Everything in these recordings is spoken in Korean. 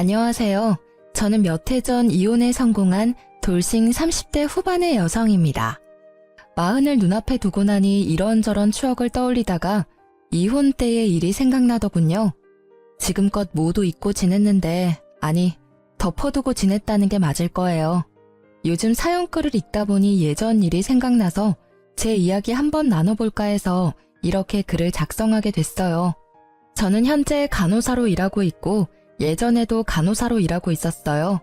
안녕하세요. 저는 몇 해 전 이혼에 성공한 돌싱 30대 후반의 여성입니다. 마흔을 눈앞에 두고 나니 이런저런 추억을 떠올리다가 이혼 때의 일이 생각나더군요. 지금껏 모두 잊고 지냈는데, 아니, 덮어두고 지냈다는 게 맞을 거예요. 요즘 사연글을 읽다 보니 예전 일이 생각나서 제 이야기 한번 나눠볼까 해서 이렇게 글을 작성하게 됐어요. 저는 현재 간호사로 일하고 있고 예전에도 간호사로 일하고 있었어요.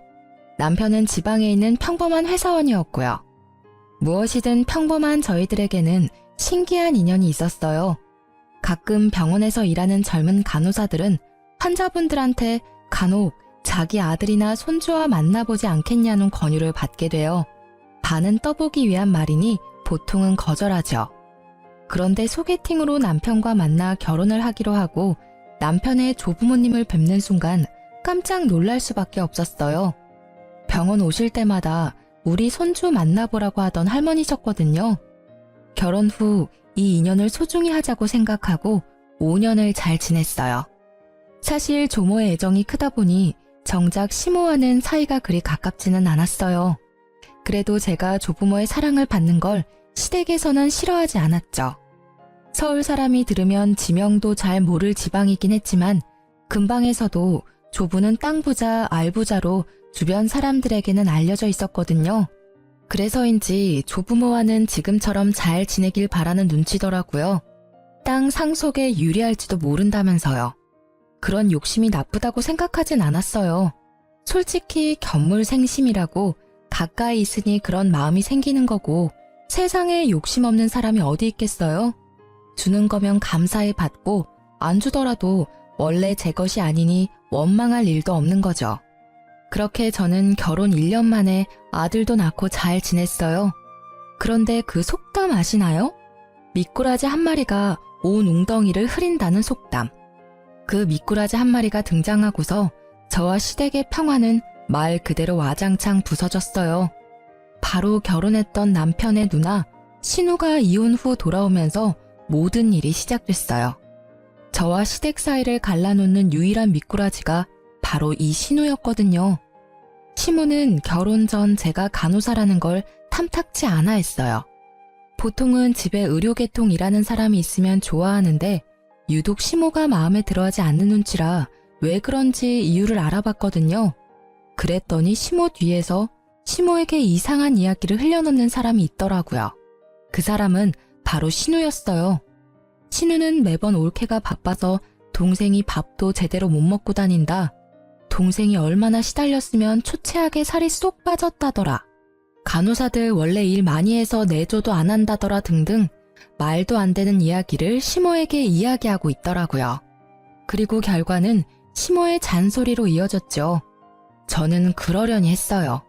남편은 지방에 있는 평범한 회사원이었고요. 무엇이든 평범한 저희들에게는 신기한 인연이 있었어요. 가끔 병원에서 일하는 젊은 간호사들은 환자분들한테 간혹 자기 아들이나 손주와 만나보지 않겠냐는 권유를 받게 돼요. 반은 떠보기 위한 말이니 보통은 거절하죠. 그런데 소개팅으로 남편과 만나 결혼을 하기로 하고 남편의 조부모님을 뵙는 순간 깜짝 놀랄 수밖에 없었어요. 병원 오실 때마다 우리 손주 만나보라고 하던 할머니셨거든요. 결혼 후 이 인연을 소중히 하자고 생각하고 5년을 잘 지냈어요. 사실 조모의 애정이 크다 보니 정작 시모와는 사이가 그리 가깝지는 않았어요. 그래도 제가 조부모의 사랑을 받는 걸 시댁에서는 싫어하지 않았죠. 서울 사람이 들으면 지명도 잘 모를 지방이긴 했지만 근방에서도 조부는 땅 부자, 알 부자로 주변 사람들에게는 알려져 있었거든요. 그래서인지 조부모와는 지금처럼 잘 지내길 바라는 눈치더라고요. 땅 상속에 유리할지도 모른다면서요. 그런 욕심이 나쁘다고 생각하진 않았어요. 솔직히 견물생심이라고 가까이 있으니 그런 마음이 생기는 거고 세상에 욕심 없는 사람이 어디 있겠어요? 주는 거면 감사히 받고 안 주더라도 원래 제 것이 아니니 원망할 일도 없는 거죠. 그렇게 저는 결혼 1년 만에 아들도 낳고 잘 지냈어요. 그런데 그 속담 아시나요? 미꾸라지 한 마리가 온 웅덩이를 흐린다는 속담. 그 미꾸라지 한 마리가 등장하고서 저와 시댁의 평화는 말 그대로 와장창 부서졌어요. 바로 결혼했던 남편의 누나 신우가 이혼 후 돌아오면서 모든 일이 시작됐어요. 저와 시댁 사이를 갈라놓는 유일한 미꾸라지가 바로 이 신우였거든요. 시모는 결혼 전 제가 간호사라는 걸 탐탁치 않아 했어요. 보통은 집에 의료계통 일하는 사람이 있으면 좋아하는데 유독 시모가 마음에 들어하지 않는 눈치라 왜 그런지 이유를 알아봤거든요. 그랬더니 시모 뒤에서 시모에게 이상한 이야기를 흘려놓는 사람이 있더라고요. 그 사람은 바로 신우였어요. 신우는 매번 올케가 바빠서 동생이 밥도 제대로 못 먹고 다닌다. 동생이 얼마나 시달렸으면 초췌하게 살이 쏙 빠졌다더라. 간호사들 원래 일 많이 해서 내조도 안 한다더라 등등 말도 안 되는 이야기를 시모에게 이야기하고 있더라고요. 그리고 결과는 시모의 잔소리로 이어졌죠. 저는 그러려니 했어요.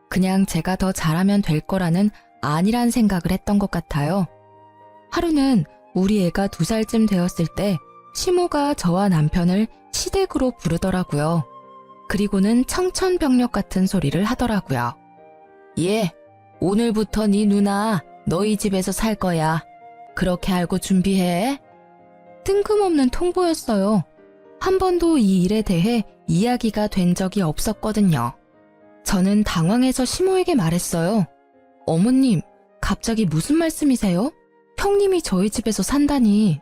그냥 제가 더 잘하면 될 거라는 안일한 생각을 했던 것 같아요. 하루는 우리 애가 2살쯤 되었을 때 시모가 저와 남편을 시댁으로 부르더라고요. 그리고는 청천벽력 같은 소리를 하더라고요. 예, 오늘부터 네 누나 너희 집에서 살 거야. 그렇게 알고 준비해. 뜬금없는 통보였어요. 한 번도 이 일에 대해 이야기가 된 적이 없었거든요. 저는 당황해서 시모에게 말했어요. 어머님, 갑자기 무슨 말씀이세요? 형님이 저희 집에서 산다니.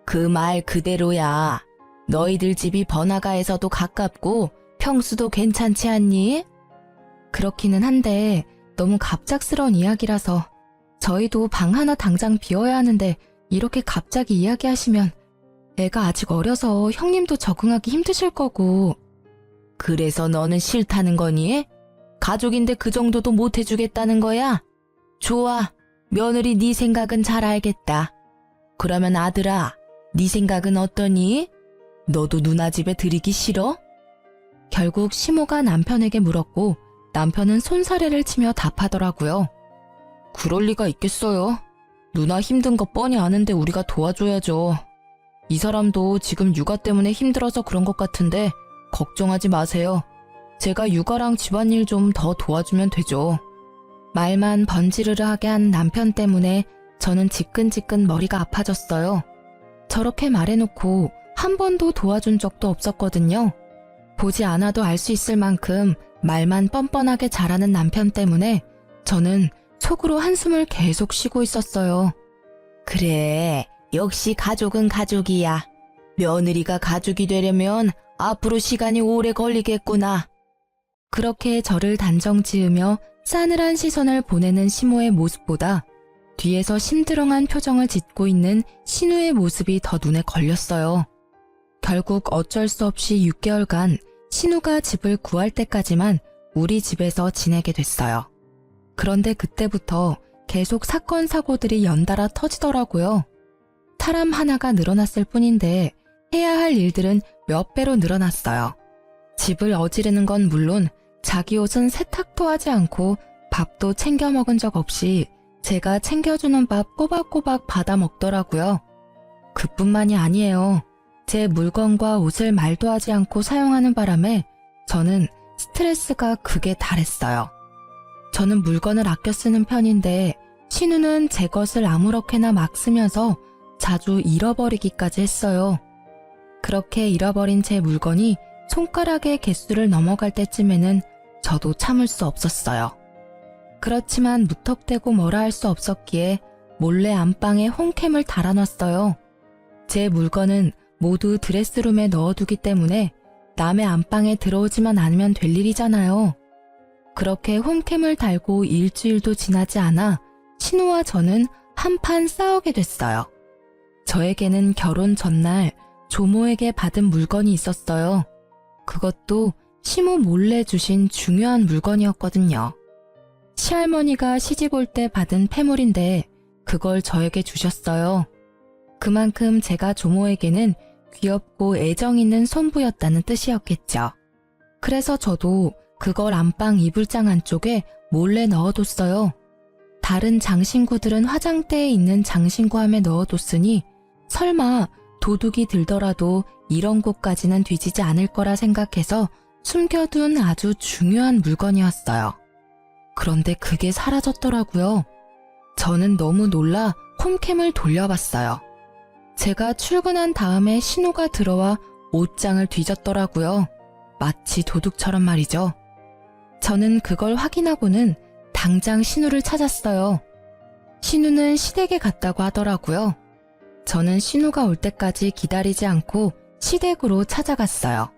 그 말 그대로야. 너희들 집이 번화가에서도 가깝고 평수도 괜찮지 않니? 그렇기는 한데 너무 갑작스러운 이야기라서 저희도 방 하나 당장 비워야 하는데 이렇게 갑자기 이야기하시면 애가 아직 어려서 형님도 적응하기 힘드실 거고. 그래서 너는 싫다는 거니? 가족인데 그 정도도 못 해주겠다는 거야? 좋아, 며느리 네 생각은 잘 알겠다. 그러면 아들아, 네 생각은 어떠니? 너도 누나 집에 들이기 싫어? 결국 시모가 남편에게 물었고 남편은 손사래를 치며 답하더라고요. 그럴 리가 있겠어요. 누나 힘든 거 뻔히 아는데 우리가 도와줘야죠. 이 사람도 지금 육아 때문에 힘들어서 그런 것 같은데 걱정하지 마세요. 제가 육아랑 집안일 좀 더 도와주면 되죠. 말만 번지르르하게 한 남편 때문에 저는 지끈지끈 머리가 아파졌어요. 저렇게 말해놓고 한 번도 도와준 적도 없었거든요. 보지 않아도 알 수 있을 만큼 말만 뻔뻔하게 잘하는 남편 때문에 저는 속으로 한숨을 계속 쉬고 있었어요. 그래, 역시 가족은 가족이야. 며느리가 가족이 되려면 앞으로 시간이 오래 걸리겠구나. 그렇게 저를 단정 지으며 싸늘한 시선을 보내는 시모의 모습보다 뒤에서 심드렁한 표정을 짓고 있는 신우의 모습이 더 눈에 걸렸어요. 결국 어쩔 수 없이 6개월간 신우가 집을 구할 때까지만 우리 집에서 지내게 됐어요. 그런데 그때부터 계속 사건 사고들이 연달아 터지더라고요. 사람 하나가 늘어났을 뿐인데 해야 할 일들은 몇 배로 늘어났어요. 집을 어지르는 건 물론 자기 옷은 세탁도 하지 않고 밥도 챙겨 먹은 적 없이 제가 챙겨주는 밥 꼬박꼬박 받아 먹더라고요. 그뿐만이 아니에요. 제 물건과 옷을 말도 하지 않고 사용하는 바람에 저는 스트레스가 극에 달했어요. 저는 물건을 아껴 쓰는 편인데 신우는 제 것을 아무렇게나 막 쓰면서 자주 잃어버리기까지 했어요. 그렇게 잃어버린 제 물건이 손가락의 개수를 넘어갈 때쯤에는 저도 참을 수 없었어요. 그렇지만 무턱대고 뭐라 할 수 없었기에 몰래 안방에 홈캠을 달아놨어요. 제 물건은 모두 드레스룸에 넣어두기 때문에 남의 안방에 들어오지만 않으면 될 일이잖아요. 그렇게 홈캠을 달고 일주일도 지나지 않아 신우와 저는 한판 싸우게 됐어요. 저에게는 결혼 전날 조모에게 받은 물건이 있었어요. 그것도 시모 몰래 주신 중요한 물건이었거든요. 시할머니가 시집 올 때 받은 패물인데 그걸 저에게 주셨어요. 그만큼 제가 조모에게는 귀엽고 애정 있는 손부였다는 뜻이었겠죠. 그래서 저도 그걸 안방 이불장 안쪽에 몰래 넣어뒀어요. 다른 장신구들은 화장대에 있는 장신구함에 넣어뒀으니 설마 도둑이 들더라도 이런 곳까지는 뒤지지 않을 거라 생각해서 숨겨둔 아주 중요한 물건이었어요. 그런데 그게 사라졌더라고요. 저는 너무 놀라 홈캠을 돌려봤어요. 제가 출근한 다음에 신우가 들어와 옷장을 뒤졌더라고요. 마치 도둑처럼 말이죠. 저는 그걸 확인하고는 당장 신우를 찾았어요. 신우는 시댁에 갔다고 하더라고요. 저는 신우가 올 때까지 기다리지 않고 시댁으로 찾아갔어요.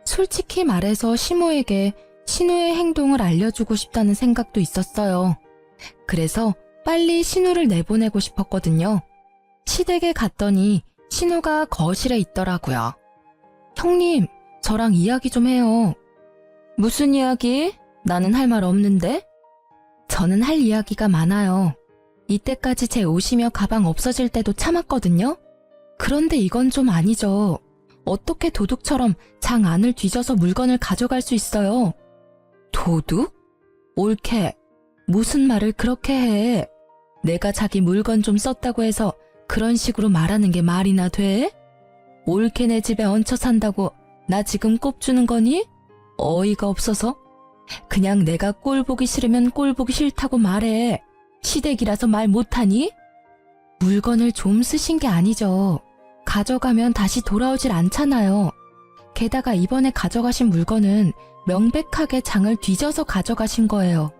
솔직히 말해서 시모에게 신우의 행동을 알려주고 싶다는 생각도 있었어요. 그래서 빨리 신우를 내보내고 싶었거든요. 시댁에 갔더니 신우가 거실에 있더라고요. 형님, 저랑 이야기 좀 해요. 무슨 이야기? 나는 할 말 없는데? 저는 할 이야기가 많아요. 이때까지 제 옷이며 가방 없어질 때도 참았거든요. 그런데 이건 좀 아니죠. 어떻게 도둑처럼 장 안을 뒤져서 물건을 가져갈 수 있어요? 도둑? 옳게. 무슨 말을 그렇게 해? 내가 자기 물건 좀 썼다고 해서 그런 식으로 말하는 게 말이나 돼? 옳게 내 집에 얹혀 산다고 나 지금 꼽주는 거니? 어이가 없어서? 그냥 내가 꼴 보기 싫으면 꼴 보기 싫다고 말해. 시댁이라서 말 못하니? 물건을 좀 쓰신 게 아니죠. 가져가면 다시 돌아오질 않잖아요. 게다가 이번에 가져가신 물건은 명백하게 장을 뒤져서 가져가신 거예요.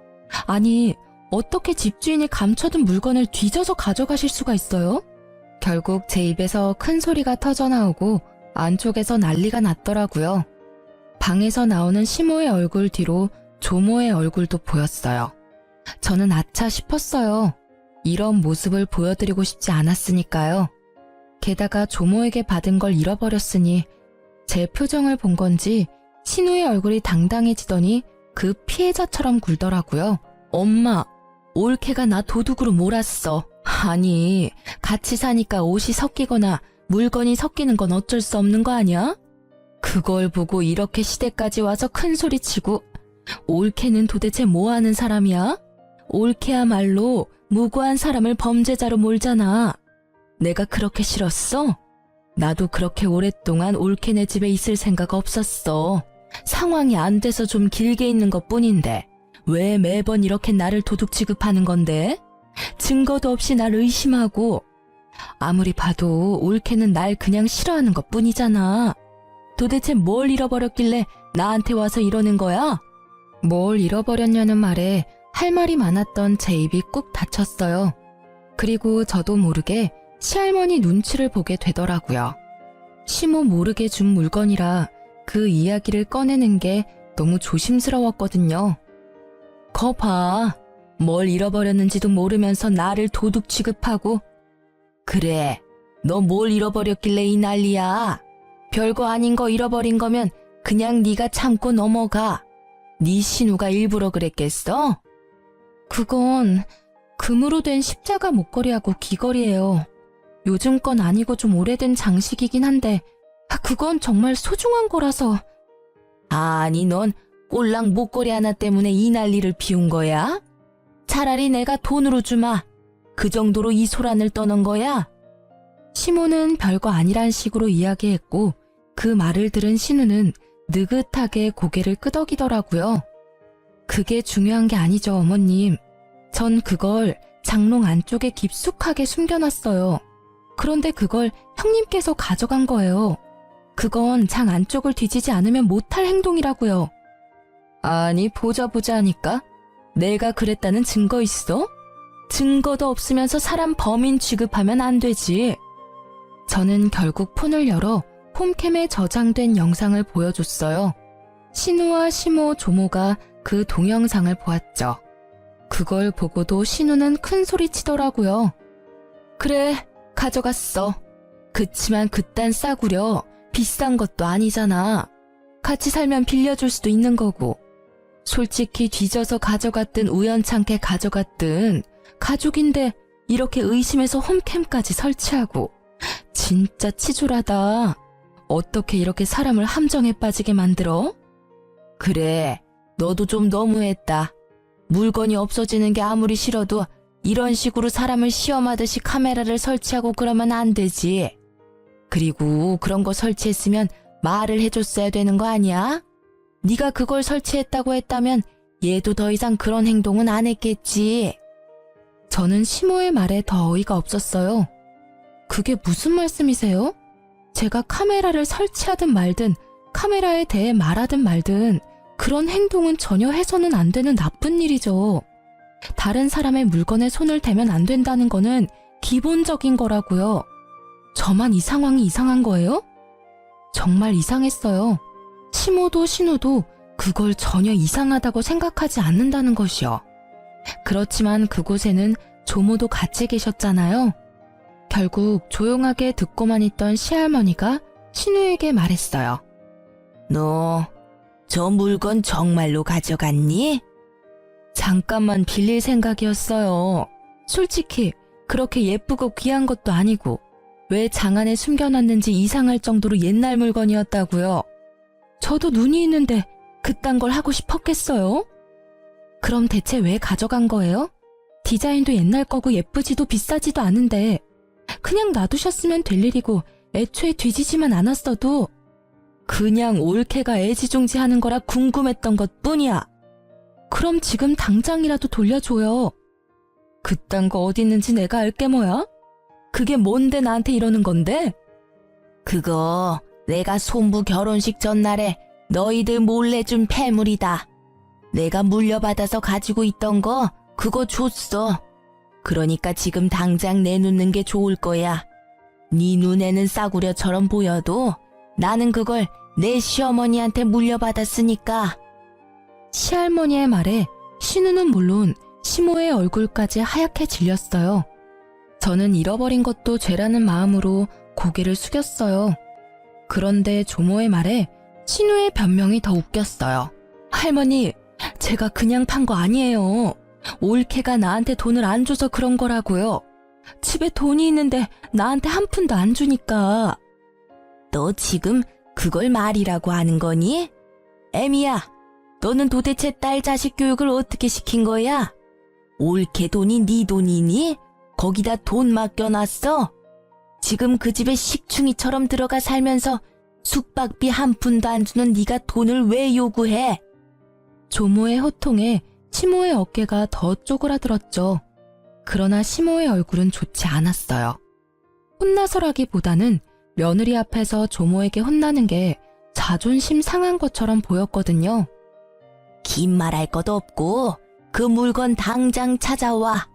아니, 어떻게 집주인이 감춰둔 물건을 뒤져서 가져가실 수가 있어요? 결국 제 입에서 큰 소리가 터져나오고 안쪽에서 난리가 났더라고요. 방에서 나오는 시모의 얼굴 뒤로 조모의 얼굴도 보였어요. 저는 아차 싶었어요. 이런 모습을 보여드리고 싶지 않았으니까요. 게다가 조모에게 받은 걸 잃어버렸으니 제 표정을 본 건지 신우의 얼굴이 당당해지더니 그 피해자처럼 굴더라고요. 엄마, 올케가 나 도둑으로 몰았어. 아니, 같이 사니까 옷이 섞이거나 물건이 섞이는 건 어쩔 수 없는 거 아니야? 그걸 보고 이렇게 시댁까지 와서 큰 소리치고 올케는 도대체 뭐 하는 사람이야? 올케야말로 무고한 사람을 범죄자로 몰잖아. 내가 그렇게 싫었어? 나도 그렇게 오랫동안 올케네 집에 있을 생각 없었어. 상황이 안 돼서 좀 길게 있는 것뿐인데 왜 매번 이렇게 나를 도둑 취급하는 건데? 증거도 없이 날 의심하고 아무리 봐도 올케는 날 그냥 싫어하는 것뿐이잖아. 도대체 뭘 잃어버렸길래 나한테 와서 이러는 거야? 뭘 잃어버렸냐는 말에 할 말이 많았던 제 입이 꾹 닫혔어요. 그리고 저도 모르게 시할머니 눈치를 보게 되더라고요. 시모 모르게 준 물건이라 그 이야기를 꺼내는 게 너무 조심스러웠거든요. 거 봐. 뭘 잃어버렸는지도 모르면서 나를 도둑 취급하고. 그래, 너 뭘 잃어버렸길래 이 난리야. 별거 아닌 거 잃어버린 거면 그냥 네가 참고 넘어가. 네 신우가 일부러 그랬겠어? 그건 금으로 된 십자가 목걸이하고 귀걸이에요. 요즘 건 아니고 좀 오래된 장식이긴 한데 그건 정말 소중한 거라서. 아니, 넌 꼴랑 목걸이 하나 때문에 이 난리를 피운 거야? 차라리 내가 돈으로 주마. 그 정도로 이 소란을 떠는 거야? 시모는 별거 아니란 식으로 이야기했고 그 말을 들은 신우는 느긋하게 고개를 끄덕이더라고요. 그게 중요한 게 아니죠, 어머님. 전 그걸 장롱 안쪽에 깊숙하게 숨겨놨어요. 그런데 그걸 형님께서 가져간 거예요. 그건 장 안쪽을 뒤지지 않으면 못할 행동이라고요. 아니, 보자 하니까 내가 그랬다는 증거 있어? 증거도 없으면서 사람 범인 취급하면 안 되지. 저는 결국 폰을 열어 홈캠에 저장된 영상을 보여줬어요. 신우와 시모, 조모가 그 동영상을 보았죠. 그걸 보고도 신우는 큰 소리 치더라고요. 그래, 가져갔어. 그치만 그딴 싸구려 비싼 것도 아니잖아. 같이 살면 빌려줄 수도 있는 거고. 솔직히 뒤져서 가져갔든 우연찮게 가져갔든 가족인데 이렇게 의심해서 홈캠까지 설치하고. 진짜 치졸하다. 어떻게 이렇게 사람을 함정에 빠지게 만들어? 그래, 너도 좀 너무했다. 물건이 없어지는 게 아무리 싫어도 이런 식으로 사람을 시험하듯이 카메라를 설치하고 그러면 안 되지. 그리고 그런 거 설치했으면 말을 해줬어야 되는 거 아니야? 네가 그걸 설치했다고 했다면 얘도 더 이상 그런 행동은 안 했겠지. 저는 시모의 말에 더 어이가 없었어요. 그게 무슨 말씀이세요? 제가 카메라를 설치하든 말든 카메라에 대해 말하든 말든 그런 행동은 전혀 해서는 안 되는 나쁜 일이죠. 다른 사람의 물건에 손을 대면 안 된다는 거는 기본적인 거라고요. 저만 이 상황이 이상한 거예요? 정말 이상했어요. 시모도 신우도 그걸 전혀 이상하다고 생각하지 않는다는 것이요. 그렇지만 그곳에는 조모도 같이 계셨잖아요. 결국 조용하게 듣고만 있던 시할머니가 신우에게 말했어요. 너 저 물건 정말로 가져갔니? 잠깐만 빌릴 생각이었어요. 솔직히 그렇게 예쁘고 귀한 것도 아니고 왜 장 안에 숨겨놨는지 이상할 정도로 옛날 물건이었다고요. 저도 눈이 있는데 그딴 걸 하고 싶었겠어요? 그럼 대체 왜 가져간 거예요? 디자인도 옛날 거고 예쁘지도 비싸지도 않은데 그냥 놔두셨으면 될 일이고 애초에 뒤지지만 않았어도 그냥 올케가 애지중지하는 거라 궁금했던 것뿐이야. 그럼 지금 당장이라도 돌려줘요. 그딴 거 어디 있는지 내가 알게 뭐야? 그게 뭔데 나한테 이러는 건데? 그거 내가 손부 결혼식 전날에 너희들 몰래 준 폐물이다. 내가 물려받아서 가지고 있던 거 그거 줬어. 그러니까 지금 당장 내놓는 게 좋을 거야. 네 눈에는 싸구려처럼 보여도 나는 그걸 내 시어머니한테 물려받았으니까. 시할머니의 말에 신우는 물론 시모의 얼굴까지 하얗게 질렸어요. 저는 잃어버린 것도 죄라는 마음으로 고개를 숙였어요. 그런데 조모의 말에 신우의 변명이 더 웃겼어요. 할머니, 제가 그냥 판 거 아니에요. 올케가 나한테 돈을 안 줘서 그런 거라고요. 집에 돈이 있는데 나한테 한 푼도 안 주니까. 너 지금 그걸 말이라고 하는 거니? 애미야, 너는 도대체 딸 자식 교육을 어떻게 시킨 거야? 올케 돈이 네 돈이니? 거기다 돈 맡겨놨어? 지금 그 집에 식충이처럼 들어가 살면서 숙박비 한 푼도 안 주는 네가 돈을 왜 요구해? 조모의 호통에 시모의 어깨가 더 쪼그라들었죠. 그러나 시모의 얼굴은 좋지 않았어요. 혼나서라기보다는 며느리 앞에서 조모에게 혼나는 게 자존심 상한 것처럼 보였거든요. 긴 말할 것도 없고 그 물건 당장 찾아와.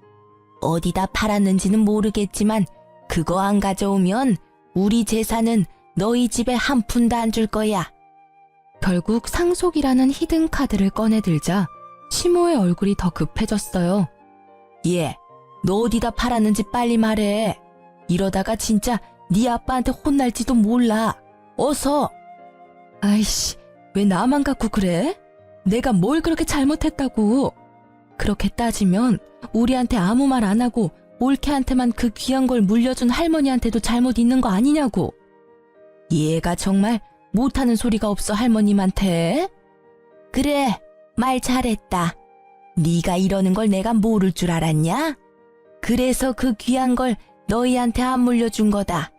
어디다 팔았는지는 모르겠지만 그거 안 가져오면 우리 재산은 너희 집에 한 푼도 안 줄 거야. 결국 상속이라는 히든 카드를 꺼내들자 시모의 얼굴이 더 급해졌어요. 얘, 너 어디다 팔았는지 빨리 말해. 이러다가 진짜 네 아빠한테 혼날지도 몰라. 어서. 아이씨, 왜 나만 갖고 그래? 내가 뭘 그렇게 잘못했다고. 그렇게 따지면 우리한테 아무 말 안 하고 올케한테만 그 귀한 걸 물려준 할머니한테도 잘못 있는 거 아니냐고. 얘가 정말 못하는 소리가 없어 할머님한테. 그래, 말 잘했다. 네가 이러는 걸 내가 모를 줄 알았냐? 그래서 그 귀한 걸 너희한테 안 물려준 거다.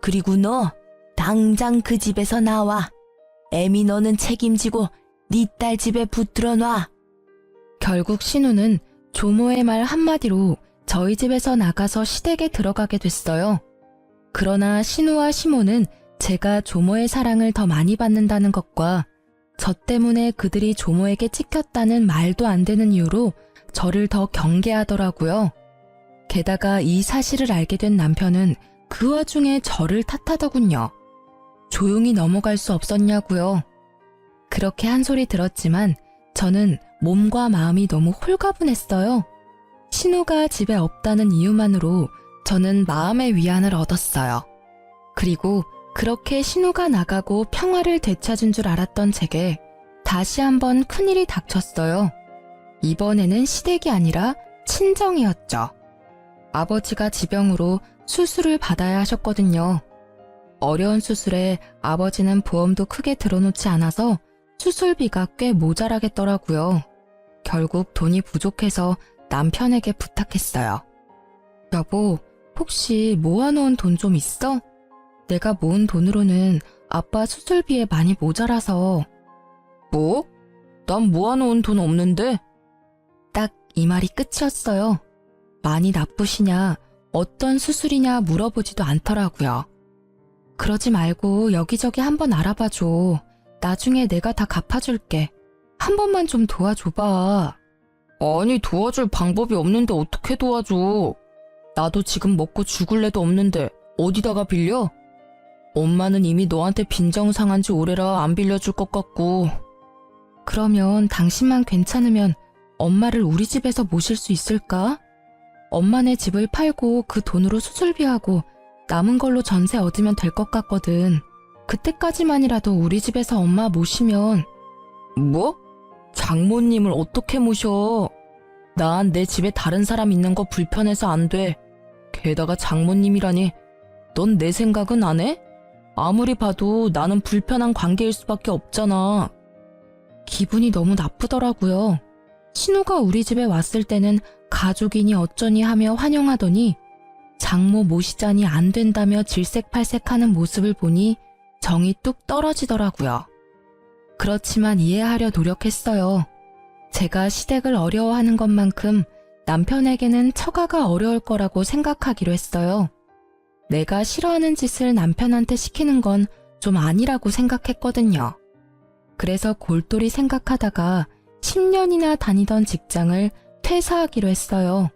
그리고 너 당장 그 집에서 나와. 애미 너는 책임지고 네 딸 집에 붙들어 놔. 결국 신우는 조모의 말 한마디로 저희 집에서 나가서 시댁에 들어가게 됐어요. 그러나 신우와 시모는 제가 조모의 사랑을 더 많이 받는다는 것과 저 때문에 그들이 조모에게 찍혔다는 말도 안 되는 이유로 저를 더 경계하더라고요. 게다가 이 사실을 알게 된 남편은 그 와중에 저를 탓하더군요. 조용히 넘어갈 수 없었냐고요. 그렇게 한 소리 들었지만 저는 몸과 마음이 너무 홀가분했어요. 신우가 집에 없다는 이유만으로 저는 마음의 위안을 얻었어요. 그리고 그렇게 신우가 나가고 평화를 되찾은 줄 알았던 제게 다시 한번 큰일이 닥쳤어요. 이번에는 시댁이 아니라 친정이었죠. 아버지가 지병으로 수술을 받아야 하셨거든요. 어려운 수술에 아버지는 보험도 크게 들어놓지 않아서 수술비가 꽤 모자라겠더라고요. 결국 돈이 부족해서 남편에게 부탁했어요. 여보, 혹시 모아놓은 돈 좀 있어? 내가 모은 돈으로는 아빠 수술비에 많이 모자라서. 뭐? 난 모아놓은 돈 없는데? 딱 이 말이 끝이었어요. 많이 나쁘시냐, 어떤 수술이냐 물어보지도 않더라고요. 그러지 말고 여기저기 한번 알아봐줘. 나중에 내가 다 갚아줄게. 한 번만 좀 도와줘봐. 아니, 도와줄 방법이 없는데 어떻게 도와줘? 나도 지금 먹고 죽을 애도 없는데 어디다가 빌려? 엄마는 이미 너한테 빈정 상한 지 오래라 안 빌려줄 것 같고. 그러면 당신만 괜찮으면 엄마를 우리 집에서 모실 수 있을까? 엄마네 집을 팔고 그 돈으로 수술비하고 남은 걸로 전세 얻으면 될 것 같거든. 그때까지만이라도 우리 집에서 엄마 모시면. 뭐? 장모님을 어떻게 모셔? 난 내 집에 다른 사람 있는 거 불편해서 안 돼. 게다가 장모님이라니. 넌 내 생각은 안 해? 아무리 봐도 나는 불편한 관계일 수밖에 없잖아. 기분이 너무 나쁘더라고요. 신우가 우리 집에 왔을 때는 가족이니 어쩌니 하며 환영하더니 장모 모시자니 안 된다며 질색팔색하는 모습을 보니 정이 뚝 떨어지더라고요. 그렇지만 이해하려 노력했어요. 제가 시댁을 어려워하는 것만큼 남편에게는 처가가 어려울 거라고 생각하기로 했어요. 내가 싫어하는 짓을 남편한테 시키는 건 좀 아니라고 생각했거든요. 그래서 골똘히 생각하다가 10년이나 다니던 직장을 퇴사하기로 했어요.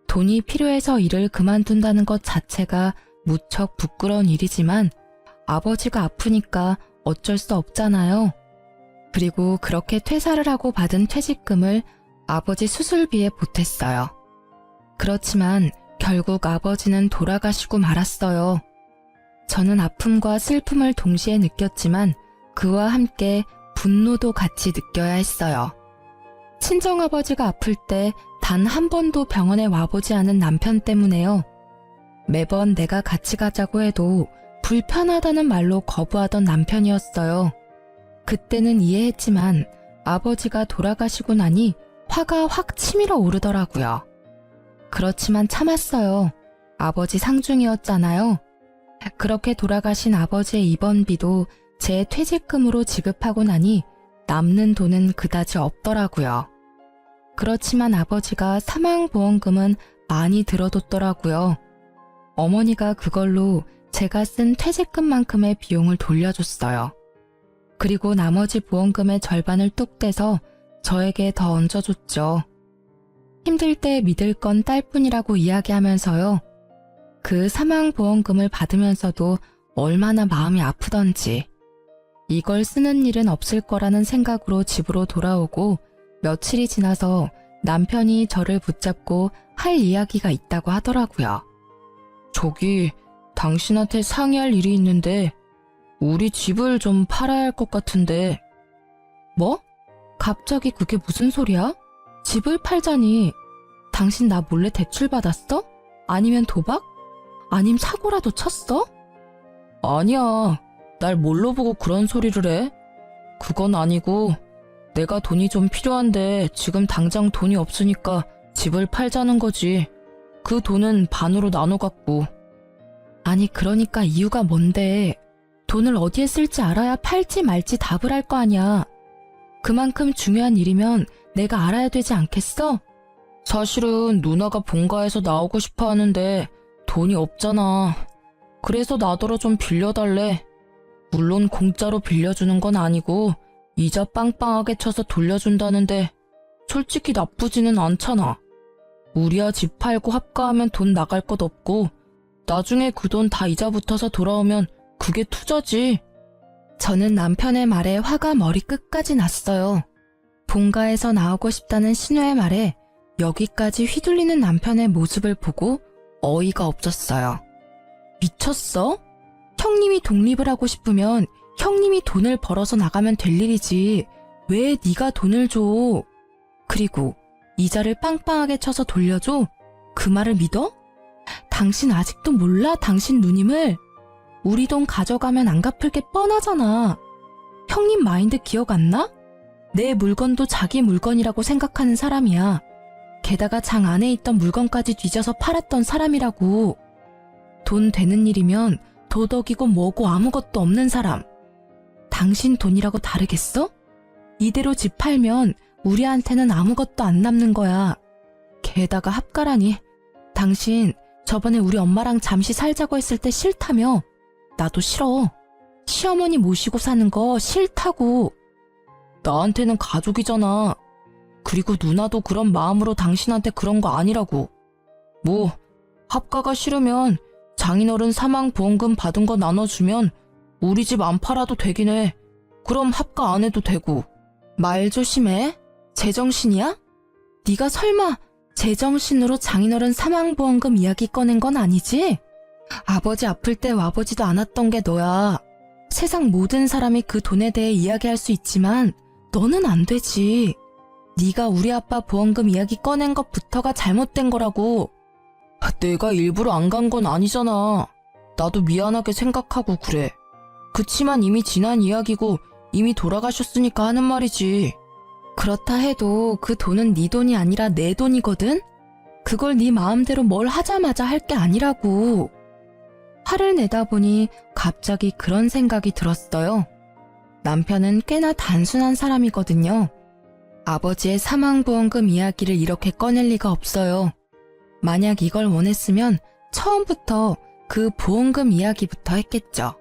돈이 필요해서 일을 그만둔다는 것 자체가 무척 부끄러운 일이지만 아버지가 아프니까 어쩔 수 없잖아요. 그리고 그렇게 퇴사를 하고 받은 퇴직금을 아버지 수술비에 보탰어요. 그렇지만 결국 아버지는 돌아가시고 말았어요. 저는 아픔과 슬픔을 동시에 느꼈지만 그와 함께 분노도 같이 느껴야 했어요. 친정아버지가 아플 때 단 한 번도 병원에 와보지 않은 남편 때문에요. 매번 내가 같이 가자고 해도 불편하다는 말로 거부하던 남편이었어요. 그때는 이해했지만 아버지가 돌아가시고 나니 화가 확 치밀어 오르더라고요. 그렇지만 참았어요. 아버지 상중이었잖아요. 그렇게 돌아가신 아버지의 입원비도 제 퇴직금으로 지급하고 나니 남는 돈은 그다지 없더라고요. 그렇지만 아버지가 사망보험금은 많이 들어뒀더라고요. 어머니가 그걸로 제가 쓴 퇴직금만큼의 비용을 돌려줬어요. 그리고 나머지 보험금의 절반을 뚝 떼서 저에게 더 얹어줬죠. 힘들 때 믿을 건 딸뿐이라고 이야기하면서요. 그 사망보험금을 받으면서도 얼마나 마음이 아프던지. 이걸 쓰는 일은 없을 거라는 생각으로 집으로 돌아오고 며칠이 지나서 남편이 저를 붙잡고 할 이야기가 있다고 하더라고요. 저기, 당신한테 상의할 일이 있는데 우리 집을 좀 팔아야 할 것 같은데. 뭐? 갑자기 그게 무슨 소리야? 집을 팔자니. 당신 나 몰래 대출 받았어? 아니면 도박? 아님 사고라도 쳤어? 아니야. 날 뭘로 보고 그런 소리를 해? 그건 아니고 내가 돈이 좀 필요한데 지금 당장 돈이 없으니까 집을 팔자는 거지. 그 돈은 반으로 나눠 갖고. 아니 그러니까 이유가 뭔데? 돈을 어디에 쓸지 알아야 팔지 말지 답을 할 거 아니야. 그만큼 중요한 일이면 내가 알아야 되지 않겠어? 사실은 누나가 본가에서 나오고 싶어 하는데 돈이 없잖아. 그래서 나더러 좀 빌려달래. 물론 공짜로 빌려주는 건 아니고 이자 빵빵하게 쳐서 돌려준다는데 솔직히 나쁘지는 않잖아. 우리야 집 팔고 합가하면 돈 나갈 것 없고 나중에 그 돈 다 이자 붙어서 돌아오면 그게 투자지. 저는 남편의 말에 화가 머리끝까지 났어요. 본가에서 나오고 싶다는 신우의 말에 여기까지 휘둘리는 남편의 모습을 보고 어이가 없었어요. 미쳤어? 형님이 독립을 하고 싶으면 형님이 돈을 벌어서 나가면 될 일이지. 왜 네가 돈을 줘? 그리고 이자를 빵빵하게 쳐서 돌려줘? 그 말을 믿어? 당신 아직도 몰라, 당신 누님을? 우리 돈 가져가면 안 갚을 게 뻔하잖아. 형님 마인드 기억 안 나? 내 물건도 자기 물건이라고 생각하는 사람이야. 게다가 장 안에 있던 물건까지 뒤져서 팔았던 사람이라고. 돈 되는 일이면 도덕이고 뭐고 아무것도 없는 사람. 당신 돈이라고 다르겠어? 이대로 집 팔면 우리한테는 아무것도 안 남는 거야. 게다가 합가라니. 당신 저번에 우리 엄마랑 잠시 살자고 했을 때 싫다며. 나도 싫어. 시어머니 모시고 사는 거 싫다고. 나한테는 가족이잖아. 그리고 누나도 그런 마음으로 당신한테 그런 거 아니라고. 뭐 합가가 싫으면 장인어른 사망보험금 받은 거 나눠주면 우리 집 안 팔아도 되긴 해. 그럼 합가 안 해도 되고. 말 조심해. 제정신이야? 네가 설마 제정신으로 장인어른 사망보험금 이야기 꺼낸 건 아니지? 아버지 아플 때 와보지도 않았던 게 너야. 세상 모든 사람이 그 돈에 대해 이야기할 수 있지만 너는 안 되지. 네가 우리 아빠 보험금 이야기 꺼낸 것부터가 잘못된 거라고. 내가 일부러 안 간 건 아니잖아. 나도 미안하게 생각하고 그래. 그치만 이미 지난 이야기고 이미 돌아가셨으니까 하는 말이지. 그렇다 해도 그 돈은 네 돈이 아니라 내 돈이거든? 그걸 네 마음대로 뭘 하자마자 할 게 아니라고. 화를 내다 보니 갑자기 그런 생각이 들었어요. 남편은 꽤나 단순한 사람이거든요. 아버지의 사망보험금 이야기를 이렇게 꺼낼 리가 없어요. 만약 이걸 원했으면 처음부터 그 보험금 이야기부터 했겠죠.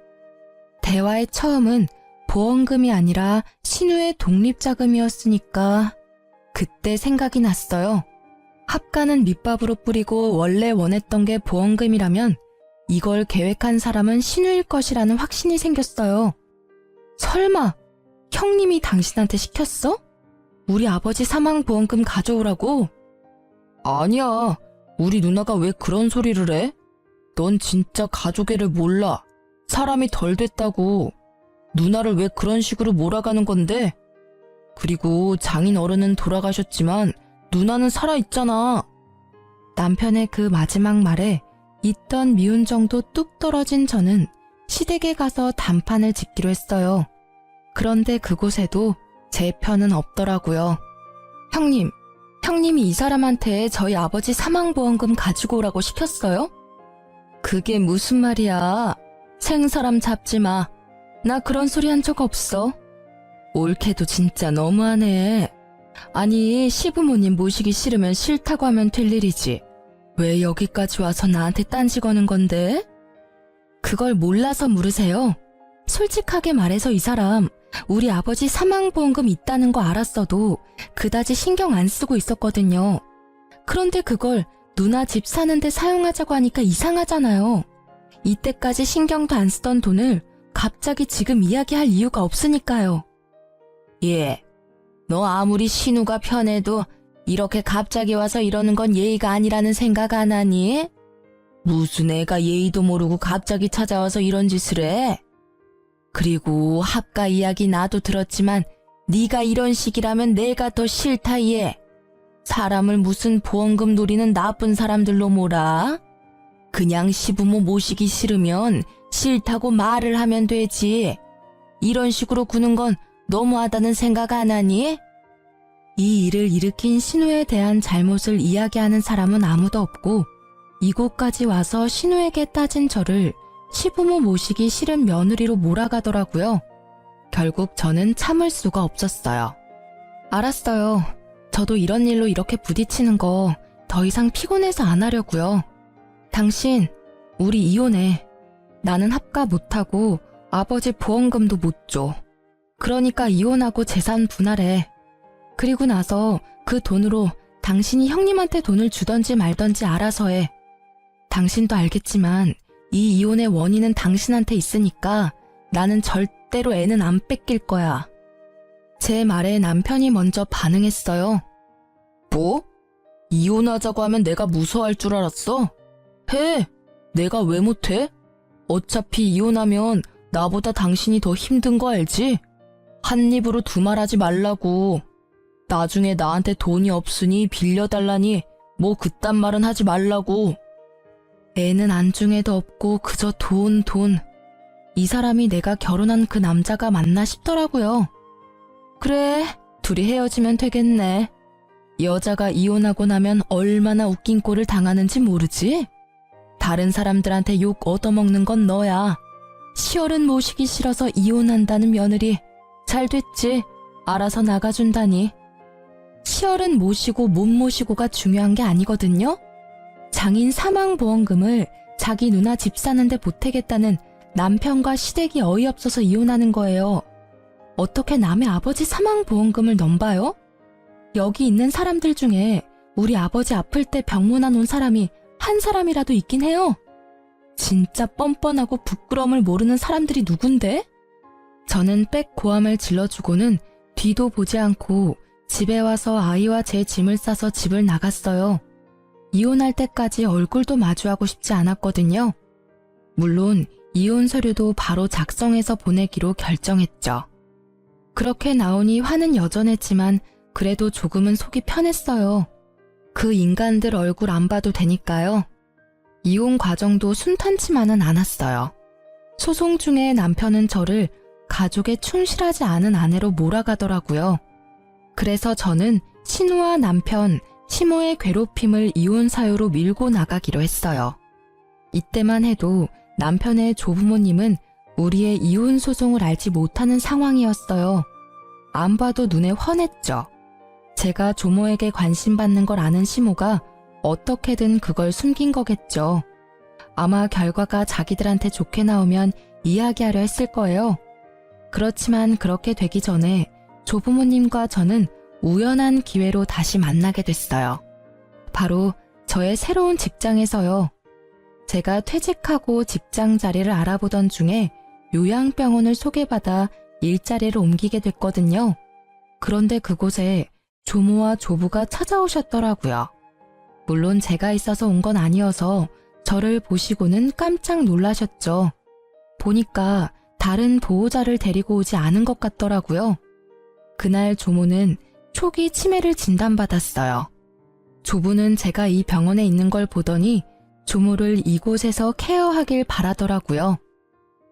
대화의 처음은 보험금이 아니라 신우의 독립자금이었으니까 그때 생각이 났어요. 합가는 밑밥으로 뿌리고 원래 원했던 게 보험금이라면 이걸 계획한 사람은 신우일 것이라는 확신이 생겼어요. 설마 형님이 당신한테 시켰어? 우리 아버지 사망보험금 가져오라고? 아니야. 우리 누나가 왜 그런 소리를 해? 넌 진짜 가족애를 몰라. 사람이 덜 됐다고. 누나를 왜 그런 식으로 몰아가는 건데? 그리고 장인 어른은 돌아가셨지만 누나는 살아있잖아. 남편의 그 마지막 말에 있던 미운 정도 뚝 떨어진 저는 시댁에 가서 단판을 짓기로 했어요. 그런데 그곳에도 제 편은 없더라고요. 형님이 이 사람한테 저희 아버지 사망보험금 가지고 오라고 시켰어요? 그게 무슨 말이야. 생사람 잡지 마. 나 그런 소리 한 적 없어. 옳게도 진짜 너무하네. 아니 시부모님 모시기 싫으면 싫다고 하면 될 일이지. 왜 여기까지 와서 나한테 딴지 거는 건데? 그걸 몰라서 물으세요. 솔직하게 말해서 이 사람 우리 아버지 사망보험금 있다는 거 알았어도 그다지 신경 안 쓰고 있었거든요. 그런데 그걸 누나 집 사는데 사용하자고 하니까 이상하잖아요. 이때까지 신경도 안 쓰던 돈을 갑자기 지금 이야기할 이유가 없으니까요. 예, 너 아무리 신우가 편해도 이렇게 갑자기 와서 이러는 건 예의가 아니라는 생각 안 하니? 무슨 애가 예의도 모르고 갑자기 찾아와서 이런 짓을 해? 그리고 합가 이야기 나도 들었지만 네가 이런 식이라면 내가 더 싫다 얘. 사람을 무슨 보험금 노리는 나쁜 사람들로 몰아? 그냥 시부모 모시기 싫으면 싫다고 말을 하면 되지. 이런 식으로 구는 건 너무하다는 생각 안 하니? 이 일을 일으킨 신우에 대한 잘못을 이야기하는 사람은 아무도 없고 이곳까지 와서 신우에게 따진 저를 시부모 모시기 싫은 며느리로 몰아가더라고요. 결국 저는 참을 수가 없었어요. 알았어요. 저도 이런 일로 이렇게 부딪히는 거 더 이상 피곤해서 안 하려고요. 당신, 우리 이혼해. 나는 합가 못하고 아버지 보험금도 못 줘. 그러니까 이혼하고 재산 분할해. 그리고 나서 그 돈으로 당신이 형님한테 돈을 주던지 말던지 알아서 해. 당신도 알겠지만 이 이혼의 원인은 당신한테 있으니까 나는 절대로 애는 안 뺏길 거야. 제 말에 남편이 먼저 반응했어요. 뭐? 이혼하자고 하면 내가 무서워할 줄 알았어? 해! 내가 왜 못해? 어차피 이혼하면 나보다 당신이 더 힘든 거 알지? 한 입으로 두말하지 말라고. 나중에 나한테 돈이 없으니 빌려달라니 뭐 그딴 말은 하지 말라고. 애는 안중에도 없고 그저 돈. 이 사람이 내가 결혼한 그 남자가 맞나 싶더라고요. 그래, 둘이 헤어지면 되겠네. 여자가 이혼하고 나면 얼마나 웃긴 꼴을 당하는지 모르지? 다른 사람들한테 욕 얻어먹는 건 너야. 시어른 모시기 싫어서 이혼한다는 며느리. 잘 됐지. 알아서 나가준다니. 시어른 모시고 못 모시고가 중요한 게 아니거든요. 장인 사망보험금을 자기 누나 집 사는데 보태겠다는 남편과 시댁이 어이없어서 이혼하는 거예요. 어떻게 남의 아버지 사망보험금을 넘봐요? 여기 있는 사람들 중에 우리 아버지 아플 때 병문안 온 사람이 한 사람이라도 있긴 해요. 진짜 뻔뻔하고 부끄러움을 모르는 사람들이 누군데? 저는 빽 고함을 질러주고는 뒤도 보지 않고 집에 와서 아이와 제 짐을 싸서 집을 나갔어요. 이혼할 때까지 얼굴도 마주하고 싶지 않았거든요. 물론 이혼 서류도 바로 작성해서 보내기로 결정했죠. 그렇게 나오니 화는 여전했지만 그래도 조금은 속이 편했어요. 그 인간들 얼굴 안 봐도 되니까요. 이혼 과정도 순탄치만은 않았어요. 소송 중에 남편은 저를 가족에 충실하지 않은 아내로 몰아가더라고요. 그래서 저는 신우와 남편, 시모의 괴롭힘을 이혼 사유로 밀고 나가기로 했어요. 이때만 해도 남편의 조부모님은 우리의 이혼 소송을 알지 못하는 상황이었어요. 안 봐도 눈에 훤했죠. 제가 조모에게 관심 받는 걸 아는 시모가 어떻게든 그걸 숨긴 거겠죠. 아마 결과가 자기들한테 좋게 나오면 이야기하려 했을 거예요. 그렇지만 그렇게 되기 전에 조부모님과 저는 우연한 기회로 다시 만나게 됐어요. 바로 저의 새로운 직장에서요. 제가 퇴직하고 직장 자리를 알아보던 중에 요양병원을 소개받아 일자리를 옮기게 됐거든요. 그런데 그곳에 조모와 조부가 찾아오셨더라고요. 물론 제가 있어서 온 건 아니어서 저를 보시고는 깜짝 놀라셨죠. 보니까 다른 보호자를 데리고 오지 않은 것 같더라고요. 그날 조모는 초기 치매를 진단받았어요. 조부는 제가 이 병원에 있는 걸 보더니 조모를 이곳에서 케어하길 바라더라고요.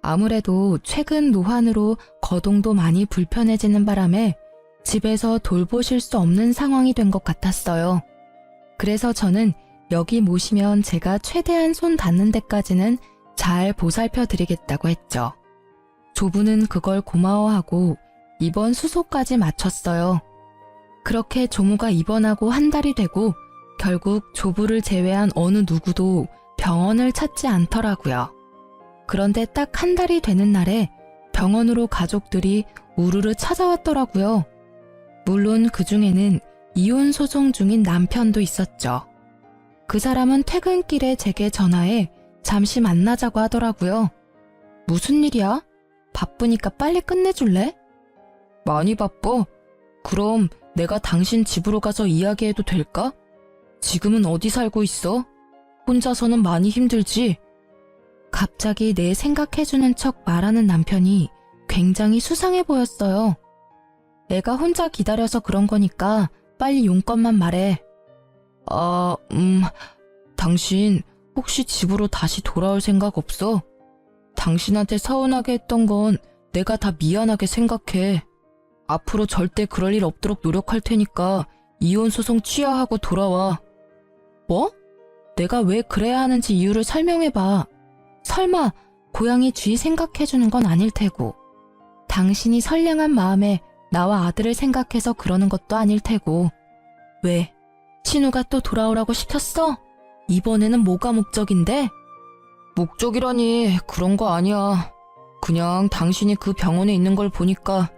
아무래도 최근 노환으로 거동도 많이 불편해지는 바람에 집에서 돌보실 수 없는 상황이 된 것 같았어요. 그래서 저는 여기 모시면 제가 최대한 손 닿는 데까지는 잘 보살펴 드리겠다고 했죠. 조부는 그걸 고마워하고 입원 수소까지 마쳤어요. 그렇게 조모가 입원하고 한 달이 되고 결국 조부를 제외한 어느 누구도 병원을 찾지 않더라고요. 그런데 딱 한 달이 되는 날에 병원으로 가족들이 우르르 찾아왔더라고요. 물론 그 중에는 이혼 소송 중인 남편도 있었죠. 그 사람은 퇴근길에 제게 전화해 잠시 만나자고 하더라고요. 무슨 일이야? 바쁘니까 빨리 끝내줄래? 많이 바빠? 그럼 내가 당신 집으로 가서 이야기해도 될까? 지금은 어디 살고 있어? 혼자서는 많이 힘들지? 갑자기 내 생각해주는 척 말하는 남편이 굉장히 수상해 보였어요. 내가 혼자 기다려서 그런 거니까 빨리 용건만 말해. 당신 혹시 집으로 다시 돌아올 생각 없어? 당신한테 서운하게 했던 건 내가 다 미안하게 생각해. 앞으로 절대 그럴 일 없도록 노력할 테니까 이혼 소송 취하하고 돌아와. 뭐? 내가 왜 그래야 하는지 이유를 설명해봐. 설마 고양이 쥐 생각해주는 건 아닐 테고, 당신이 선량한 마음에 나와 아들을 생각해서 그러는 것도 아닐 테고. 왜? 신우가 또 돌아오라고 시켰어? 이번에는 뭐가 목적인데? 목적이라니 그런 거 아니야. 그냥 당신이 그 병원에 있는 걸 보니까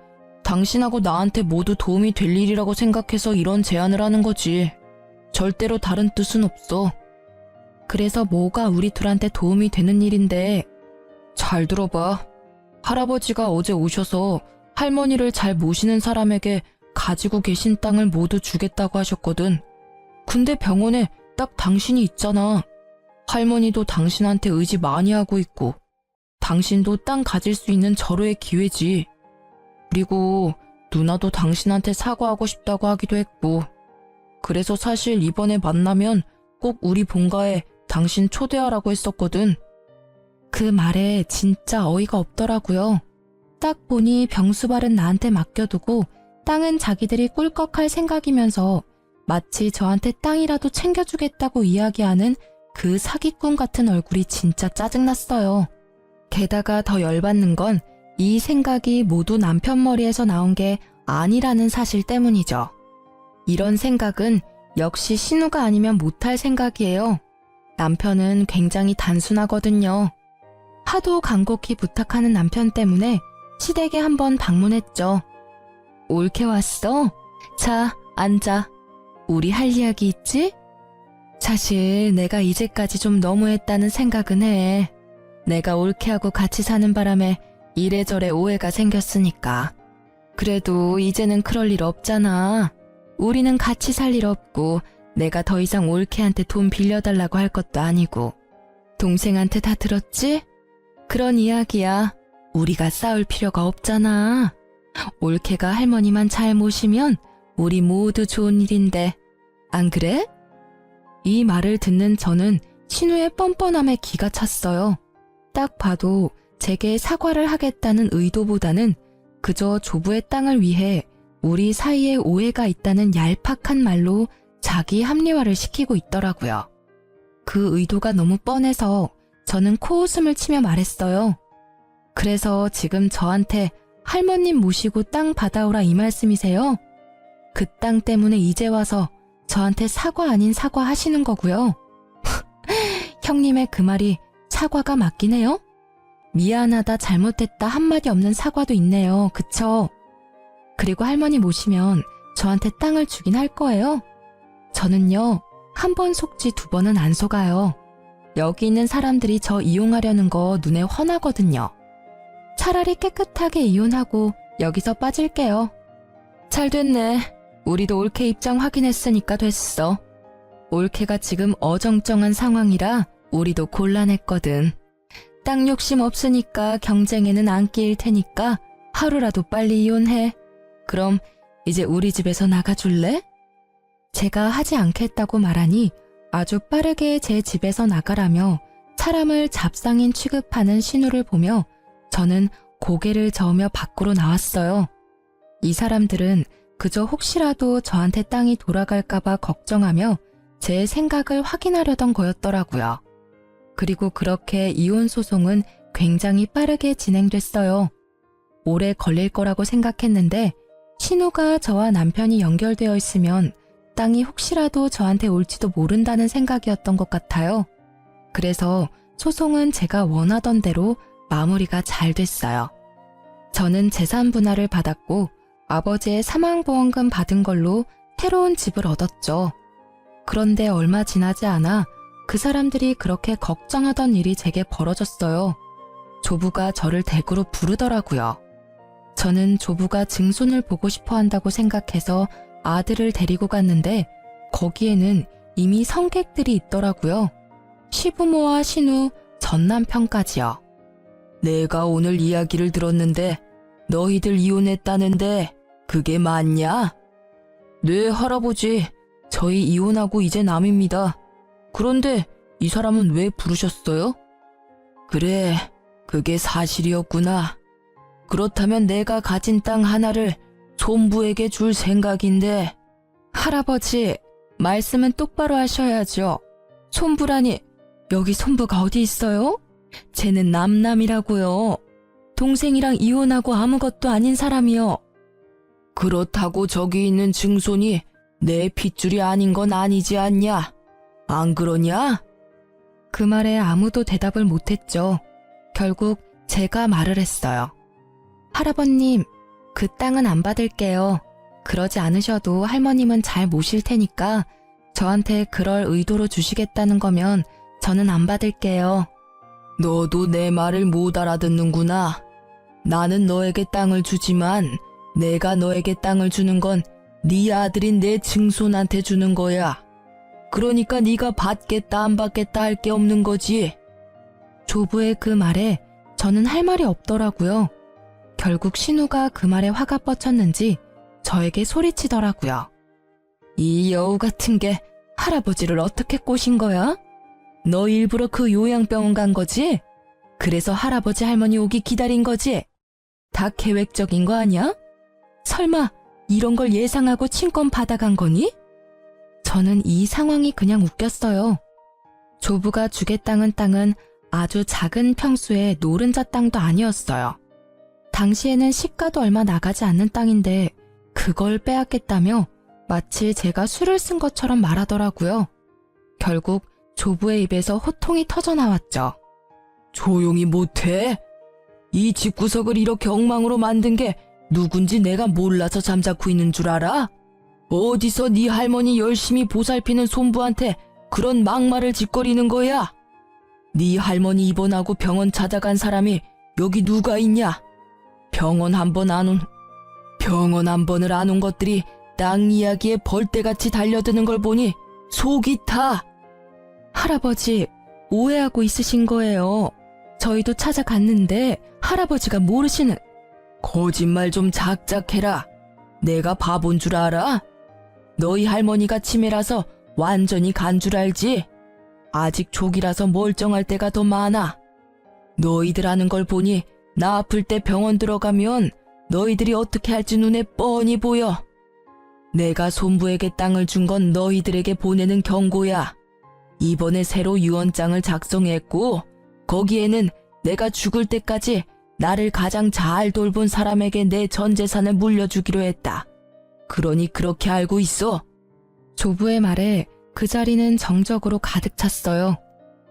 당신하고 나한테 모두 도움이 될 일이라고 생각해서 이런 제안을 하는 거지. 절대로 다른 뜻은 없어. 그래서 뭐가 우리 둘한테 도움이 되는 일인데. 잘 들어봐. 할아버지가 어제 오셔서 할머니를 잘 모시는 사람에게 가지고 계신 땅을 모두 주겠다고 하셨거든. 근데 병원에 딱 당신이 있잖아. 할머니도 당신한테 의지 많이 하고 있고, 당신도 땅 가질 수 있는 절호의 기회지. 그리고 누나도 당신한테 사과하고 싶다고 하기도 했고, 그래서 사실 이번에 만나면 꼭 우리 본가에 당신 초대하라고 했었거든. 그 말에 진짜 어이가 없더라고요. 딱 보니 병수발은 나한테 맡겨두고 땅은 자기들이 꿀꺽할 생각이면서 마치 저한테 땅이라도 챙겨주겠다고 이야기하는 그 사기꾼 같은 얼굴이 진짜 짜증났어요. 게다가 더 열받는 건 이 생각이 모두 남편 머리에서 나온 게 아니라는 사실 때문이죠. 이런 생각은 역시 신우가 아니면 못할 생각이에요. 남편은 굉장히 단순하거든요. 하도 간곡히 부탁하는 남편 때문에 시댁에 한번 방문했죠. 옳게 왔어? 자, 앉아. 우리 할 이야기 있지? 사실 내가 이제까지 좀 너무했다는 생각은 해. 내가 옳게 하고 같이 사는 바람에 이래저래 오해가 생겼으니까. 그래도 이제는 그럴 일 없잖아. 우리는 같이 살 일 없고 내가 더 이상 올케한테 돈 빌려달라고 할 것도 아니고. 동생한테 다 들었지? 그런 이야기야. 우리가 싸울 필요가 없잖아. 올케가 할머니만 잘 모시면 우리 모두 좋은 일인데. 안 그래? 이 말을 듣는 저는 신우의 뻔뻔함에 기가 찼어요. 딱 봐도 제게 사과를 하겠다는 의도보다는 그저 조부의 땅을 위해 우리 사이에 오해가 있다는 얄팍한 말로 자기 합리화를 시키고 있더라고요. 그 의도가 너무 뻔해서 저는 코웃음을 치며 말했어요. 그래서 지금 저한테 할머님 모시고 땅 받아오라 이 말씀이세요? 그 땅 때문에 이제 와서 저한테 사과 아닌 사과 하시는 거고요. 형님의 그 말이 사과가 맞긴 해요? 미안하다, 잘못했다 한마디 없는 사과도 있네요. 그쵸? 그리고 할머니 모시면 저한테 땅을 주긴 할 거예요. 저는요, 한 번 속지 두 번은 안 속아요. 여기 있는 사람들이 저 이용하려는 거 눈에 훤하거든요. 차라리 깨끗하게 이혼하고 여기서 빠질게요. 잘 됐네. 우리도 올케 입장 확인했으니까 됐어. 올케가 지금 어정쩡한 상황이라 우리도 곤란했거든. 땅 욕심 없으니까 경쟁에는 안 끼일 테니까 하루라도 빨리 이혼해. 그럼 이제 우리 집에서 나가줄래? 제가 하지 않겠다고 말하니 아주 빠르게 제 집에서 나가라며 사람을 잡상인 취급하는 신우를 보며 저는 고개를 저으며 밖으로 나왔어요. 이 사람들은 그저 혹시라도 저한테 땅이 돌아갈까봐 걱정하며 제 생각을 확인하려던 거였더라고요. 그리고 그렇게 이혼 소송은 굉장히 빠르게 진행됐어요. 오래 걸릴 거라고 생각했는데 신우가 저와 남편이 연결되어 있으면 땅이 혹시라도 저한테 올지도 모른다는 생각이었던 것 같아요. 그래서 소송은 제가 원하던 대로 마무리가 잘 됐어요. 저는 재산 분할을 받았고 아버지의 사망보험금 받은 걸로 새로운 집을 얻었죠. 그런데 얼마 지나지 않아 그 사람들이 그렇게 걱정하던 일이 제게 벌어졌어요. 조부가 저를 댁으로 부르더라고요. 저는 조부가 증손을 보고 싶어 한다고 생각해서 아들을 데리고 갔는데 거기에는 이미 성객들이 있더라고요. 시부모와 신우, 전남편까지요. 내가 오늘 이야기를 들었는데 너희들 이혼했다는데 그게 맞냐? 네, 할아버지. 저희 이혼하고 이제 남입니다. 그런데 이 사람은 왜 부르셨어요? 그래, 그게 사실이었구나. 그렇다면 내가 가진 땅 하나를 손부에게 줄 생각인데. 할아버지, 말씀은 똑바로 하셔야죠. 손부라니, 여기 손부가 어디 있어요? 쟤는 남남이라고요. 동생이랑 이혼하고 아무것도 아닌 사람이요. 그렇다고 저기 있는 증손이 내 핏줄이 아닌 건 아니지 않냐? 안 그러냐? 그 말에 아무도 대답을 못했죠. 결국 제가 말을 했어요. 할아버님, 그 땅은 안 받을게요. 그러지 않으셔도 할머님은 잘 모실 테니까 저한테 그럴 의도로 주시겠다는 거면 저는 안 받을게요. 너도 내 말을 못 알아듣는구나. 나는 너에게 땅을 주지만 내가 너에게 땅을 주는 건 네 아들인 내 증손한테 주는 거야. 그러니까 네가 받겠다 안 받겠다 할 게 없는 거지. 조부의 그 말에 저는 할 말이 없더라고요. 결국 신우가 그 말에 화가 뻗쳤는지 저에게 소리치더라고요. 이 여우 같은 게 할아버지를 어떻게 꼬신 거야? 너 일부러 그 요양병원 간 거지? 그래서 할아버지 할머니 오기 기다린 거지? 다 계획적인 거 아니야? 설마 이런 걸 예상하고 친권 받아간 거니? 저는 이 상황이 그냥 웃겼어요. 조부가 주겠다는 땅은 아주 작은 평수의 노른자 땅도 아니었어요. 당시에는 시가도 얼마 나가지 않는 땅인데 그걸 빼앗겠다며 마치 제가 술을 쓴 것처럼 말하더라고요. 결국 조부의 입에서 호통이 터져나왔죠. 조용히 못해? 이 집구석을 이렇게 엉망으로 만든 게 누군지 내가 몰라서 잠자코 있는 줄 알아? 어디서 네 할머니 열심히 보살피는 손부한테 그런 막말을 짓거리는 거야? 네 할머니 입원하고 병원 찾아간 사람이 여기 누가 있냐? 병원 한 번을 안 온 것들이 땅 이야기에 벌떼같이 달려드는 걸 보니 속이 타. 할아버지, 오해하고 있으신 거예요. 저희도 찾아갔는데 할아버지가 모르시는. 거짓말 좀 작작해라. 내가 바본 줄 알아? 너희 할머니가 치매라서 완전히 간 줄 알지? 아직 초기라서 멀쩡할 때가 더 많아. 너희들 하는 걸 보니 나 아플 때 병원 들어가면 너희들이 어떻게 할지 눈에 뻔히 보여. 내가 손부에게 땅을 준 건 너희들에게 보내는 경고야. 이번에 새로 유언장을 작성했고 거기에는 내가 죽을 때까지 나를 가장 잘 돌본 사람에게 내 전 재산을 물려주기로 했다. 그러니 그렇게 알고 있어. 조부의 말에 그 자리는 정적으로 가득 찼어요.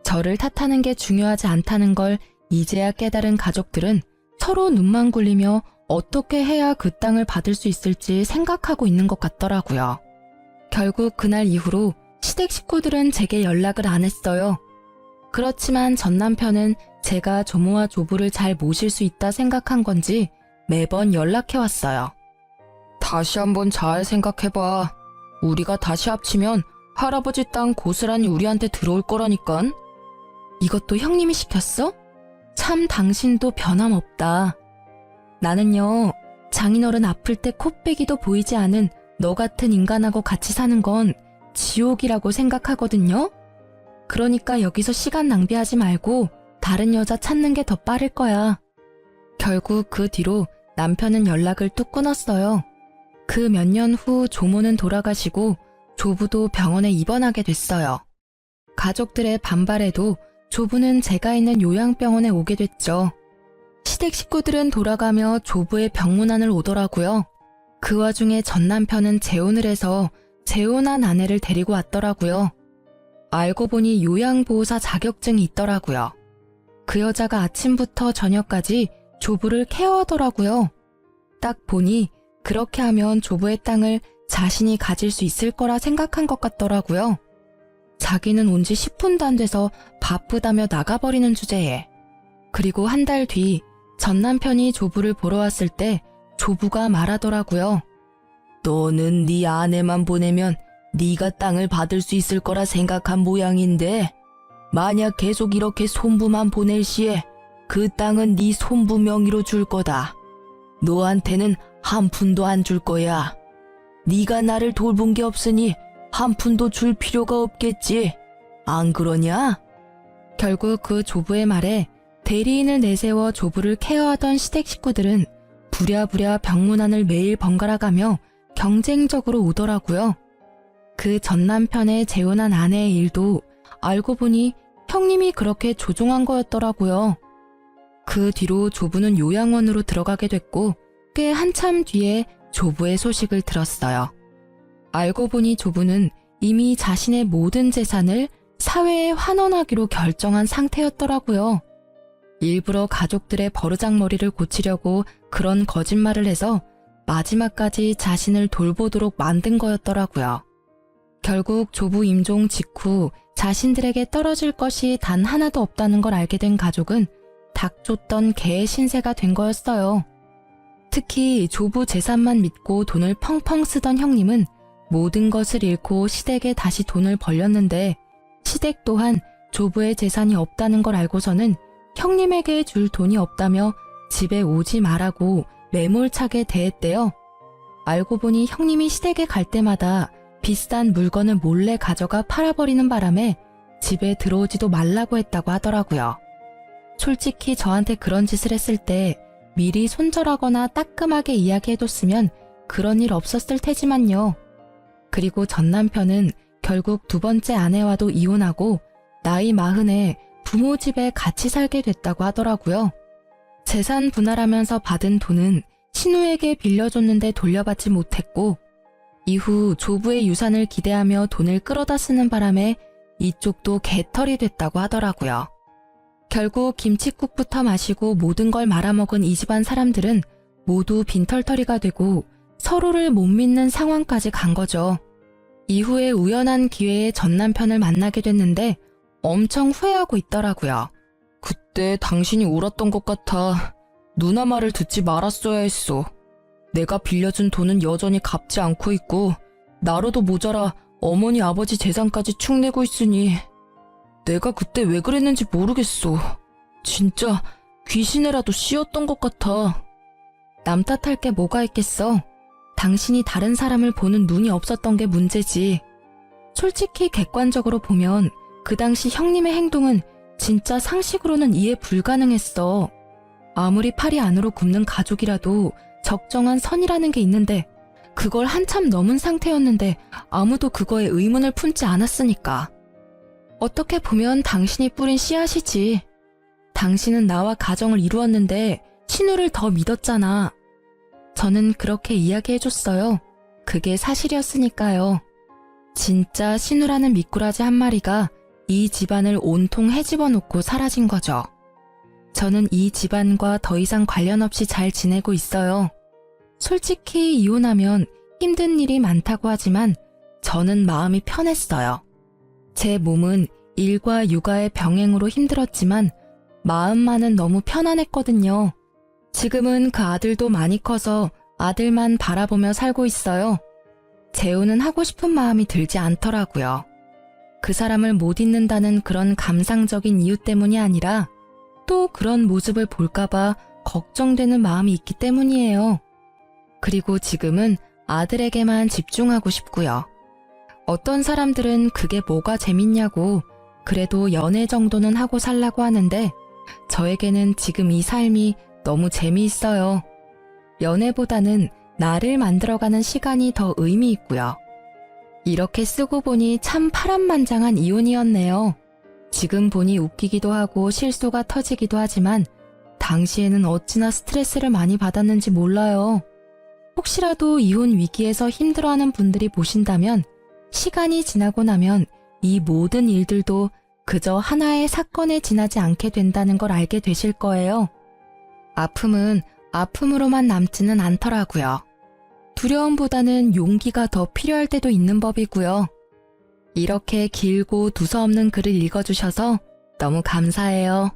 저를 탓하는 게 중요하지 않다는 걸 이제야 깨달은 가족들은 서로 눈만 굴리며 어떻게 해야 그 땅을 받을 수 있을지 생각하고 있는 것 같더라고요. 결국 그날 이후로 시댁 식구들은 제게 연락을 안 했어요. 그렇지만 전 남편은 제가 조모와 조부를 잘 모실 수 있다 생각한 건지 매번 연락해왔어요. 다시 한번 잘 생각해봐. 우리가 다시 합치면 할아버지 땅 고스란히 우리한테 들어올 거라니깐. 이것도 형님이 시켰어? 참 당신도 변함없다. 나는요, 장인어른 아플 때 코빼기도 보이지 않은 너 같은 인간하고 같이 사는 건 지옥이라고 생각하거든요. 그러니까 여기서 시간 낭비하지 말고 다른 여자 찾는 게 더 빠를 거야. 결국 그 뒤로 남편은 연락을 뚝 끊었어요. 그 몇 년 후 조모는 돌아가시고 조부도 병원에 입원하게 됐어요. 가족들의 반발에도 조부는 제가 있는 요양병원에 오게 됐죠. 시댁 식구들은 돌아가며 조부의 병문안을 오더라고요. 그 와중에 전 남편은 재혼을 해서 재혼한 아내를 데리고 왔더라고요. 알고 보니 요양보호사 자격증이 있더라고요. 그 여자가 아침부터 저녁까지 조부를 케어하더라고요. 딱 보니 그렇게 하면 조부의 땅을 자신이 가질 수 있을 거라 생각한 것 같더라고요. 자기는 온 지 10분도 안 돼서 바쁘다며 나가버리는 주제에. 그리고 한 달 뒤 전 남편이 조부를 보러 왔을 때 조부가 말하더라고요. 너는 네 아내만 보내면 네가 땅을 받을 수 있을 거라 생각한 모양인데 만약 계속 이렇게 손부만 보낼 시에 그 땅은 네 손부 명의로 줄 거다. 너한테는 한 푼도 안 줄 거야. 네가 나를 돌본 게 없으니 한 푼도 줄 필요가 없겠지. 안 그러냐? 결국 그 조부의 말에 대리인을 내세워 조부를 케어하던 시댁 식구들은 부랴부랴 병문안을 매일 번갈아가며 경쟁적으로 오더라고요. 그 전 남편의 재혼한 아내의 일도 알고 보니 형님이 그렇게 조종한 거였더라고요. 그 뒤로 조부는 요양원으로 들어가게 됐고 꽤 한참 뒤에 조부의 소식을 들었어요. 알고 보니 조부는 이미 자신의 모든 재산을 사회에 환원하기로 결정한 상태였더라고요. 일부러 가족들의 버르장머리를 고치려고 그런 거짓말을 해서 마지막까지 자신을 돌보도록 만든 거였더라고요. 결국 조부 임종 직후 자신들에게 떨어질 것이 단 하나도 없다는 걸 알게 된 가족은 닭 쫓던 개의 신세가 된 거였어요. 특히 조부 재산만 믿고 돈을 펑펑 쓰던 형님은 모든 것을 잃고 시댁에 다시 돈을 벌렸는데 시댁 또한 조부의 재산이 없다는 걸 알고서는 형님에게 줄 돈이 없다며 집에 오지 말라고 매몰차게 대했대요. 알고 보니 형님이 시댁에 갈 때마다 비싼 물건을 몰래 가져가 팔아버리는 바람에 집에 들어오지도 말라고 했다고 하더라고요. 솔직히 저한테 그런 짓을 했을 때 미리 손절하거나 따끔하게 이야기해뒀으면 그런 일 없었을 테지만요. 그리고 전 남편은 결국 두 번째 아내와도 이혼하고 나이 40에 부모 집에 같이 살게 됐다고 하더라고요. 재산 분할하면서 받은 돈은 신우에게 빌려줬는데 돌려받지 못했고 이후 조부의 유산을 기대하며 돈을 끌어다 쓰는 바람에 이쪽도 개털이 됐다고 하더라고요. 결국 김칫국부터 마시고 모든 걸 말아먹은 이 집안 사람들은 모두 빈털터리가 되고 서로를 못 믿는 상황까지 간 거죠. 이후에 우연한 기회에 전 남편을 만나게 됐는데 엄청 후회하고 있더라고요. 그때 당신이 옳았던 것 같아. 누나 말을 듣지 말았어야 했어. 내가 빌려준 돈은 여전히 갚지 않고 있고 나로도 모자라 어머니 아버지 재산까지 축 내고 있으니 내가 그때 왜 그랬는지 모르겠어. 진짜 귀신에라도 씌었던 것 같아. 남 탓할 게 뭐가 있겠어. 당신이 다른 사람을 보는 눈이 없었던 게 문제지. 솔직히 객관적으로 보면 그 당시 형님의 행동은 진짜 상식으로는 이해 불가능했어. 아무리 팔이 안으로 굽는 가족이라도 적정한 선이라는 게 있는데 그걸 한참 넘은 상태였는데 아무도 그거에 의문을 품지 않았으니까. 어떻게 보면 당신이 뿌린 씨앗이지. 당신은 나와 가정을 이루었는데 신우를 더 믿었잖아. 저는 그렇게 이야기해줬어요. 그게 사실이었으니까요. 진짜 신우라는 미꾸라지 한 마리가 이 집안을 온통 헤집어 놓고 사라진 거죠. 저는 이 집안과 더 이상 관련 없이 잘 지내고 있어요. 솔직히 이혼하면 힘든 일이 많다고 하지만 저는 마음이 편했어요. 제 몸은 일과 육아의 병행으로 힘들었지만 마음만은 너무 편안했거든요. 지금은 그 아들도 많이 커서 아들만 바라보며 살고 있어요. 재혼은 하고 싶은 마음이 들지 않더라고요. 그 사람을 못 잊는다는 그런 감상적인 이유 때문이 아니라 또 그런 모습을 볼까봐 걱정되는 마음이 있기 때문이에요. 그리고 지금은 아들에게만 집중하고 싶고요. 어떤 사람들은 그게 뭐가 재밌냐고 그래도 연애 정도는 하고 살라고 하는데 저에게는 지금 이 삶이 너무 재미있어요. 연애보다는 나를 만들어가는 시간이 더 의미 있고요. 이렇게 쓰고 보니 참 파란만장한 이혼이었네요. 지금 보니 웃기기도 하고 실소가 터지기도 하지만 당시에는 어찌나 스트레스를 많이 받았는지 몰라요. 혹시라도 이혼 위기에서 힘들어하는 분들이 보신다면 시간이 지나고 나면 이 모든 일들도 그저 하나의 사건에 지나지 않게 된다는 걸 알게 되실 거예요. 아픔은 아픔으로만 남지는 않더라고요. 두려움보다는 용기가 더 필요할 때도 있는 법이고요. 이렇게 길고 두서없는 글을 읽어주셔서 너무 감사해요.